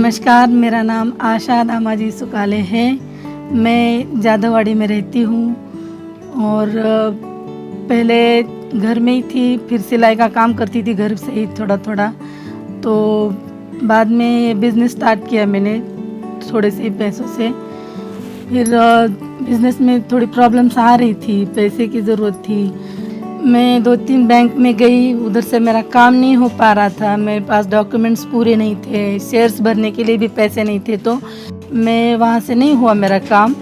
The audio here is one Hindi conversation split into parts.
नमस्कार, मेरा नाम आशा दामाजी सुकाले है। मैं जादववाड़ी में रहती हूँ और पहले घर में ही थी, फिर सिलाई का काम करती थी घर से ही थोड़ा थोड़ा। तो बाद में बिज़नेस स्टार्ट किया मैंने थोड़े से पैसों से। फिर बिज़नेस में थोड़ी प्रॉब्लम्स आ रही थी, पैसे की ज़रूरत थी। मैं 2-3 बैंक में गई, उधर से मेरा काम नहीं हो पा रहा था। मेरे पास डॉक्यूमेंट्स पूरे नहीं थे, शेयर्स भरने के लिए भी पैसे नहीं थे, तो मैं वहाँ से नहीं हुआ मेरा काम।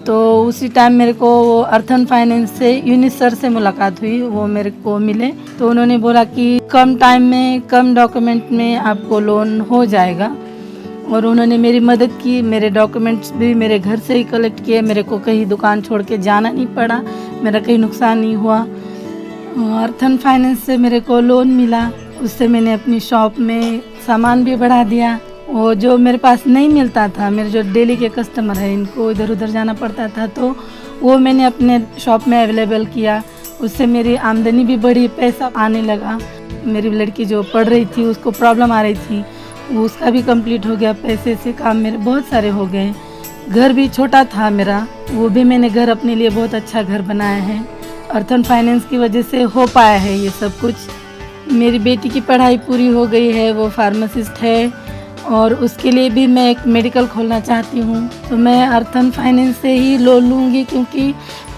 तो उसी टाइम मेरे को अर्थन फाइनेंस से यूनिस सर से मुलाकात हुई, वो मेरे को मिले। तो उन्होंने बोला कि कम टाइम में कम डॉक्यूमेंट में आपको लोन हो जाएगा, और उन्होंने मेरी मदद की। मेरे डॉक्यूमेंट्स भी मेरे घर से ही कलेक्ट किए, मेरे को कहीं दुकान छोड़ के जाना नहीं पड़ा, मेरा कहीं नुकसान नहीं हुआ। अर्थन फाइनेंस से मेरे को लोन मिला, उससे मैंने अपनी शॉप में सामान भी बढ़ा दिया। वो जो मेरे पास नहीं मिलता था, मेरे जो डेली के कस्टमर हैं, इनको इधर उधर जाना पड़ता था, तो वो मैंने अपने शॉप में अवेलेबल किया। उससे मेरी आमदनी भी बढ़ी, पैसा आने लगा। मेरी लड़की जो पढ़ रही थी, उसको प्रॉब्लम आ रही थी, वो उसका भी कंप्लीट हो गया। पैसे से काम मेरे बहुत सारे हो गए। घर भी छोटा था मेरा, वो भी मैंने घर अपने लिए बहुत अच्छा घर बनाया है। अर्थन फाइनेंस की वजह से हो पाया है ये सब कुछ। मेरी बेटी की पढ़ाई पूरी हो गई है, वो फार्मासिस्ट है, और उसके लिए भी मैं एक मेडिकल खोलना चाहती हूँ। तो मैं अर्थन फाइनेंस से ही लोन लूँगी, क्योंकि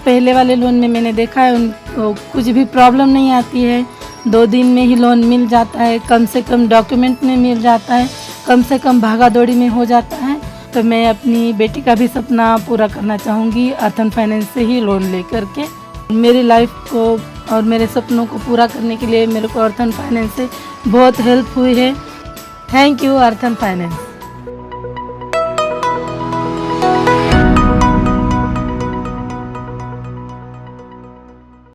पहले वाले लोन में मैंने देखा है उनको कुछ भी प्रॉब्लम नहीं आती है। 2 दिन में ही लोन मिल जाता है, कम से कम डॉक्यूमेंट में मिल जाता है, कम से कम भागा दौड़ी में हो जाता है। तो मैं अपनी बेटी का भी सपना पूरा करना चाहूँगी अर्थन फाइनेंस से ही लोन ले करके। मेरी लाइफ को और मेरे सपनों को पूरा करने के लिए मेरे को अर्थन फाइनेंस से बहुत हेल्प हुई है। Thank you earthen finance.